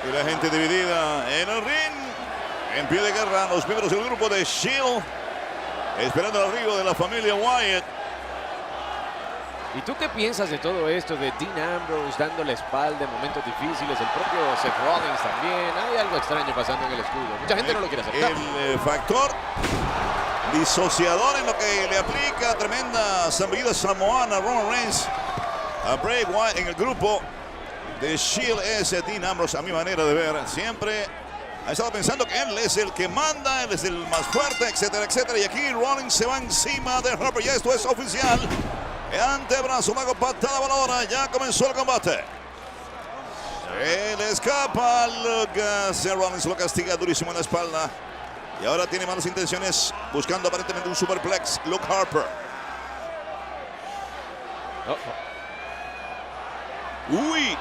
Y la gente dividida en el ring. En pie de guerra, los miembros del grupo de Shield. Esperando el arribo de la familia Wyatt. ¿Y tú qué piensas de todo esto de Dean Ambrose dando la espalda en momentos difíciles? El propio Seth Rollins también. Hay algo extraño pasando en el escudo. Mucha gente no lo quiere aceptar. El factor disociador en lo que le aplica tremenda sambida samoana Roman Reigns a Bray Wyatt en el grupo de Shield es Dean Ambrose, a mi manera de ver. Siempre ha estado pensando que él es el que manda, él es el más fuerte, etcétera, etcétera. Y aquí Rollins se va encima de Harper. Ya esto es oficial. Antebrazo, mago, patada voladora. Ya comenzó el combate. Se le escapa Lucas. Rollins lo castiga durísimo en la espalda. Y ahora tiene malas intenciones, buscando aparentemente un superplex. Luke Harper. Uy,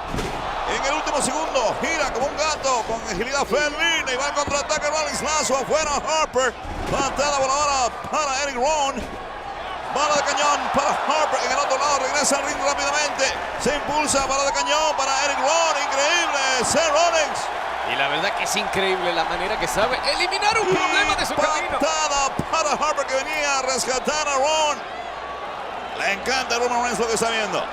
en el último segundo, gira como un gato con agilidad felina y va al contraataque. Rollins, lazo afuera, Harper. Patada voladora para Eric Rowan. Bala de cañón para Harper. En el otro lado regresa al ring rápidamente. Se impulsa, bala de cañón para Eric Rowan. Increíble, Seth Rollins. Y la verdad que es increíble la manera que sabe eliminar un problema de su camino. Patada para Harper que venía a rescatar a Rowan. Le encanta a Roman Reigns lo que está viendo.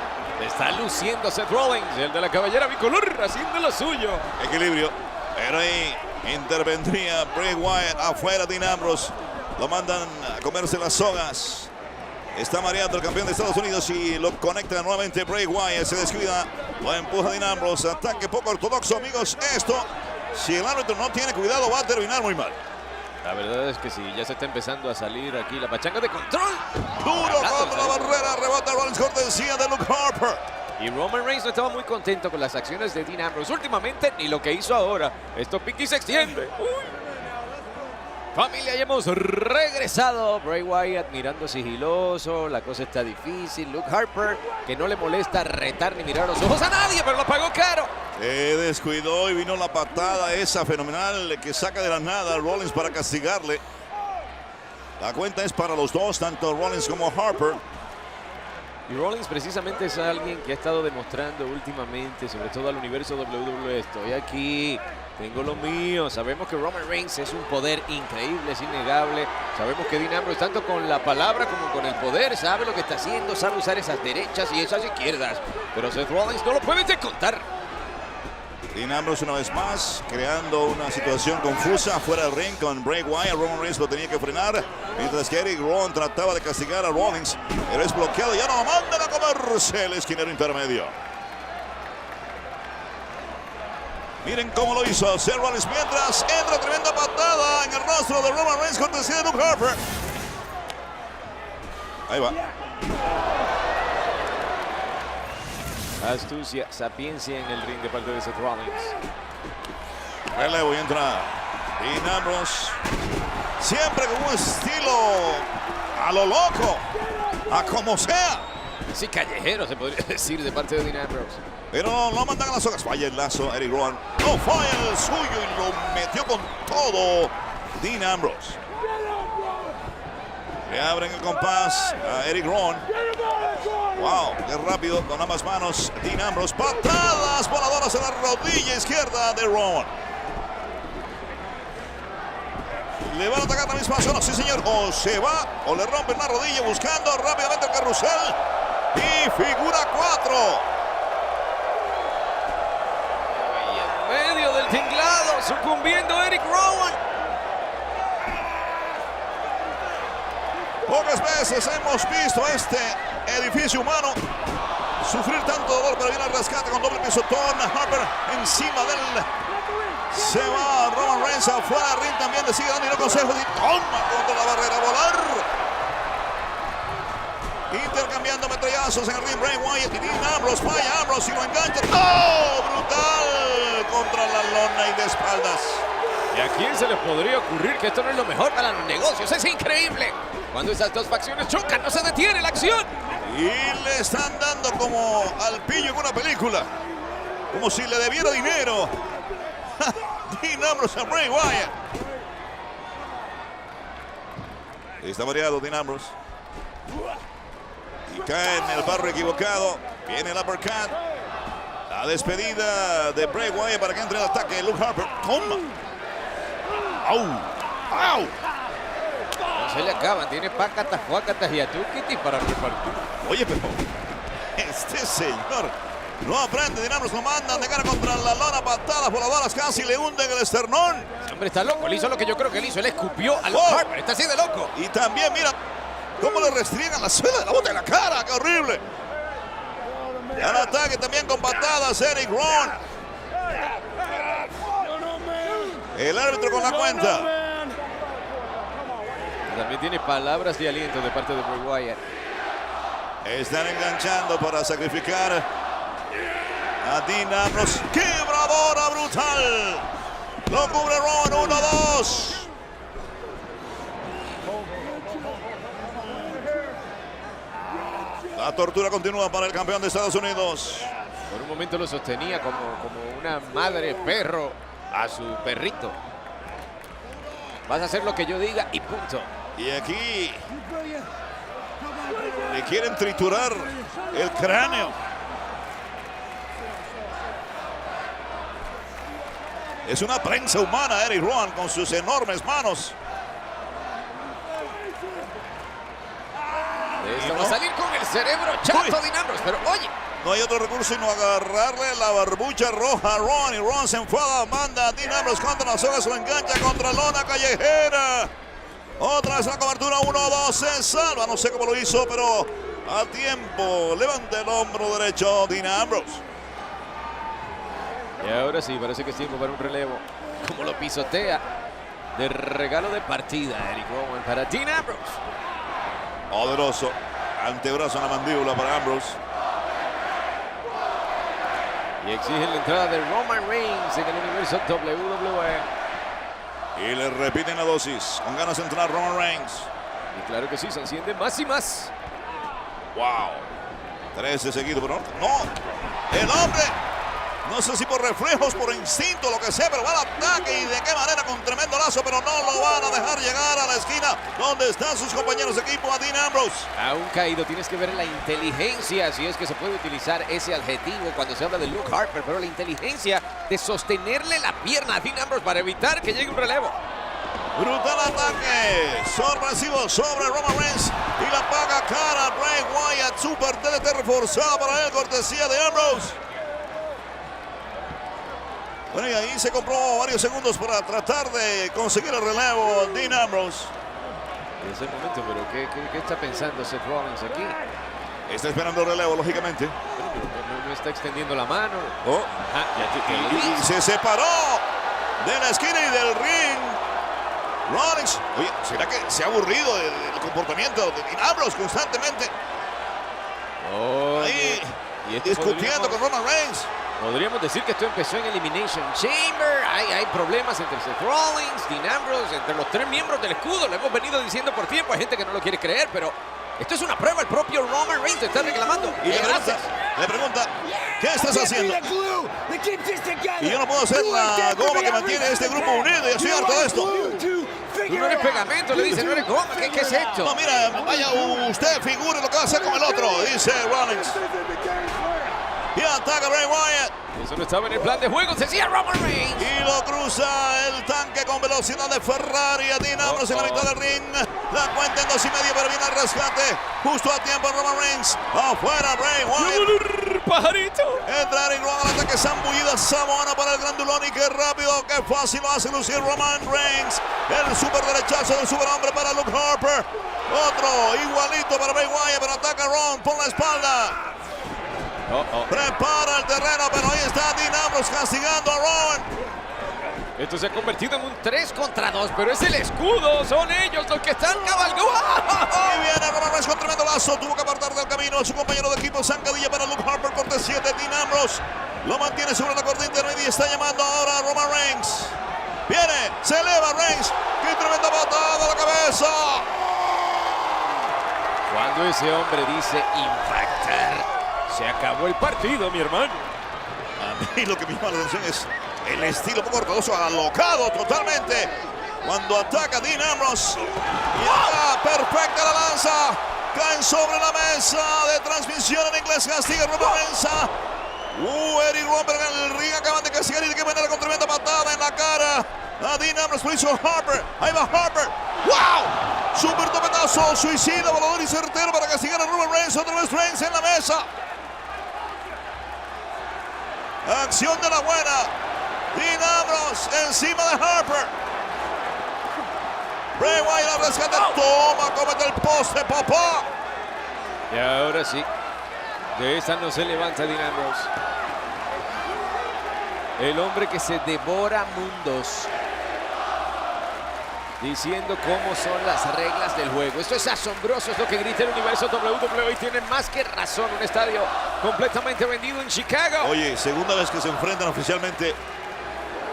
Está luciendo Seth Rollins, el de la cabellera bicolor, haciendo lo suyo. Equilibrio. Pero ahí intervendría Bray Wyatt afuera. Dean Ambrose lo mandan a comerse las sogas. Está mareando el campeón de Estados Unidos y lo conecta nuevamente Bray Wyatt. Se descuida, lo empuja Dean Ambrose. Ataque poco ortodoxo, amigos. Esto, si el árbitro no tiene cuidado, va a terminar muy mal. La verdad es que sí, ya se está empezando a salir aquí la pachanga de control. Duro contra la barrera, rebota Rollins, cortesía de Luke Harper. Y Roman Reigns no estaba muy contento con las acciones de Dean Ambrose últimamente, ni lo que hizo ahora. Esto pique y se extiende. Familia, ya hemos regresado. Bray Wyatt mirando sigiloso, la cosa está difícil. Luke Harper, que no le molesta retar ni mirar a los ojos a nadie, pero lo pagó caro. Se descuidó y vino la patada esa fenomenal que saca de la nada a Rollins para castigarle. La cuenta es para los dos, tanto Rollins como Harper. Y Rollins precisamente es alguien que ha estado demostrando últimamente, sobre todo al universo WWE. Estoy aquí, tengo lo mío. Sabemos que Roman Reigns es un poder increíble, es innegable. Sabemos que Dean Ambrose, tanto con la palabra como con el poder, sabe lo que está haciendo, sabe usar esas derechas y esas izquierdas. Pero Seth Rollins no lo puede descontar. Dean Ambrose una vez más creando una situación confusa fuera del ring con Bray Wyatt. Roman Reigns lo tenía que frenar, mientras que Eric Rowan trataba de castigar a Rollins, pero es bloqueado. Ya no lo mandan a comerse el esquinero intermedio. Miren cómo lo hizo Seth Rollins mientras entra tremenda patada en el rostro de Roman Reigns, cortesía de Luke Harper. Ahí va. Astucia, sapiencia en el ring de parte de Seth Rollins. Relevo y entra Dean Ambrose. Siempre con un estilo a lo loco, a como sea. Sí, callejero se podría decir de parte de Dean Ambrose. Pero no mandan a las sogas. Falla el lazo, Eric Rowan. No falla el suyo y lo metió con todo Dean Ambrose. Le abren el compás a Eric Rowan. Wow, qué rápido con ambas manos Dean Ambrose. Patadas voladoras en la rodilla izquierda de Rowan. Le van a atacar la misma zona, sí señor. O se va o le rompen la rodilla buscando rápidamente el carrusel. Y figura 4. Y en medio del tinglado, sucumbiendo Eric Rowan. Pocas veces hemos visto este edificio humano sufrir tanto dolor, pero viene el rescate con doble pisotón. Harper encima de él. Se va Roman Reigns afuera del ring, también le sigue dando los consejos y toma contra la barrera a volar. Intercambiando metrallazos en el ring Bray Wyatt y Dean Ambrose. Falla Ambrose y lo engancha. ¡Oh! Brutal contra la lona y de espaldas. ¿Y a quién se le podría ocurrir que esto no es lo mejor para los negocios? Es increíble. Cuando esas dos facciones chocan, no se detiene la acción. Y le están dando como al pillo en una película. Como si le debiera dinero. Dean Ambrose a Bray Wyatt. Está mareado Dean Ambrose. Y cae en el barro equivocado. Viene el uppercut. La despedida de Bray Wyatt para que entre el ataque. Luke Harper. Toma. ¡Au! ¡Au! No se le acaban. Tiene pácatas, fuácatas y atuquitis para repartir. Oye, pero este señor no aprende. Dean Ambrose lo mandan de cara contra la lona. Patadas voladoras casi le hunden el esternón. Ese hombre está loco. Él hizo lo que yo creo que él hizo. Él escupió a Luke Harper. Está así de loco. Y también, mira cómo le restriegan la suela de la bota en la cara. ¡Qué horrible! Y al ataque también con patadas Eric Rowan. El árbitro con la cuenta. También tiene palabras de aliento de parte de Bray Wyatt. Están enganchando para sacrificar a Dean Ambrose. ¡Quebradora brutal! Lo cubre Rowan, 1-2. La tortura continúa para el campeón de Estados Unidos. Por un momento lo sostenía como una madre perro a su perrito. Vas a hacer lo que yo diga y punto. Y aquí le quieren triturar el cráneo. Es una prensa humana Eric Rowan con sus enormes manos. Va a salir con el cerebro chato Dean Ambrose, pero oye. No hay otro recurso sino agarrarle la barbucha roja a Rowan. Y Rowan se enfada, manda a Dean Ambrose contra las sogas, lo engancha contra lona callejera. Otra vez la cobertura, 1-2, se salva. No sé cómo lo hizo, pero a tiempo. Levanta el hombro derecho Dean Ambrose. Y ahora sí, parece que es tiempo para un relevo. Como lo pisotea. De regalo de partida, Eric Rowan para Dean Ambrose. Poderoso. Antebrazo en la mandíbula para Ambrose. Y exigen la entrada de Roman Reigns en el universo WWE. Y le repiten la dosis. Con ganas de entrar Roman Reigns. Y claro que sí, se enciende más y más. Wow. 13 seguidos, pero no. El hombre. No sé si por reflejos, por instinto, lo que sea, pero va al ataque y de qué manera con tremendo lazo, pero no lo van a dejar llegar a la esquina donde están sus compañeros de equipo, a Dean Ambrose. Aún caído, tienes que ver la inteligencia, si es que se puede utilizar ese adjetivo cuando se habla de Luke Harper, pero la inteligencia de sostenerle la pierna a Dean Ambrose para evitar que llegue un relevo. Brutal ataque, sorpresivo sobre Roman Reigns y la paga cara Bray Wyatt, super TDT reforzada para él, cortesía de Ambrose. Bueno, y ahí se compró varios segundos para tratar de conseguir el relevo Dean Ambrose. En ese momento, pero ¿qué está pensando Seth Rollins aquí? Está esperando el relevo, lógicamente. No está extendiendo la mano. Oh. Ajá, y se separó de la esquina y del ring. Rollins, oye, ¿será que se ha aburrido del comportamiento de Dean Ambrose constantemente? Ahí discutiendo con Roman Reigns. Podríamos decir que esto empezó en Elimination Chamber. Hay problemas entre Seth Rollins, Dean Ambrose, entre los tres miembros del escudo. Lo hemos venido diciendo por tiempo. Hay gente que no lo quiere creer, pero esto es una prueba. El propio Roman Reigns está reclamando. Y le pregunta, ¿qué estás haciendo? Y yo no puedo ser la goma que mantiene este grupo unido. Y estoy harto de esto. Tú no eres pegamento, le dice, no eres goma. ¿Qué es esto? No, mira, vaya usted, figure lo que va a hacer con el otro, dice Rollins. Y ataca Bray Wyatt. Eso no estaba en el plan de juego, se decía Roman Reigns. Y lo cruza el tanque con velocidad de Ferrari a Dean Ambrose en la mitad del ring. La cuenta en 2.5, pero viene el rescate. Justo a tiempo Roman Reigns. Afuera Bray Wyatt. Pajarito. Entra Eric Rowan al ataque, zambullida samoana para el grandulón. Y qué rápido, qué fácil lo hace lucir Roman Reigns. El super derechazo del superhombre para Luke Harper. Otro igualito para Bray Wyatt, pero ataca Rowan por la espalda. Prepara el terreno, pero ahí está Dean Ambrose castigando a Rowan. Esto se ha convertido en un 3 contra 2, pero es el escudo, son ellos los que están cabalgando. Y viene Roman Reigns con tremendo lazo, tuvo que apartar del camino a su compañero de equipo, zancadilla para Luke Harper, cortesía de Dean Ambrose. Lo mantiene sobre la corta intermedia y está llamando ahora a Roman Reigns. Viene, se eleva Reigns, qué tremenda patada a la cabeza. Cuando ese hombre dice impactar, se acabó el partido, mi hermano. A mí lo que me llama la atención es el estilo poco ortodoxo, alocado totalmente. Cuando ataca Dean Ambrose. Y acá, perfecta la lanza. Caen sobre la mesa de transmisión en inglés. Castiga Roman Reigns. Eric Rowan en el ring. Acaban de castigar y de qué manera con tremenda patada en la cara. A Dean Ambrose lo hizo Harper. Ahí va Harper. ¡Wow! Super topetazo. Suicida, volador y certero para castigar a Roman Reigns. Otra vez Reigns en la mesa. Acción de la buena. Dean Ambrose encima de Harper. Bray Wyatt al rescate. Toma, cómete el poste, papá. Y ahora sí. De esta no se levanta Dean Ambrose. El hombre que se devora mundos. Diciendo cómo son las reglas del juego. Esto es asombroso, es lo que grita el universo WWE y tiene más que razón. Un estadio completamente vendido en Chicago. Oye, segunda vez que se enfrentan oficialmente.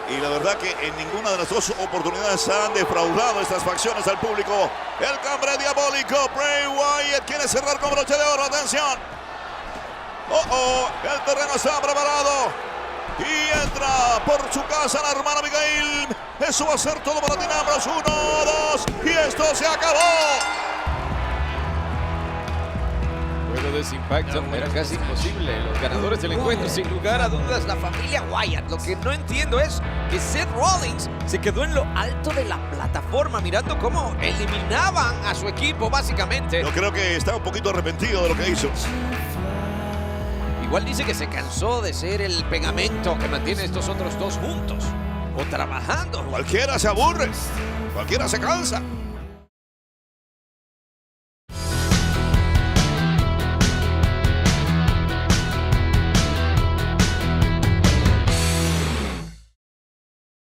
Y la verdad que en ninguna de las dos oportunidades han defraudado estas facciones al público. El cambre diabólico. Bray Wyatt quiere cerrar con broche de oro. Atención. El terreno está preparado. Y entra por su casa la hermana Abigail. Eso va a ser todo para Dean Ambrose. 1, 2. Y esto se acabó. Luego de ese impacto era casi imposible. Los ganadores del encuentro, sin lugar a dudas, la familia Wyatt. Lo que no entiendo es que Seth Rollins se quedó en lo alto de la plataforma mirando cómo eliminaban a su equipo, básicamente. Yo creo que está un poquito arrepentido de lo que hizo. Igual dice que se cansó de ser el pegamento que mantiene a estos otros dos juntos o trabajando. Cualquiera se aburre, cualquiera se cansa.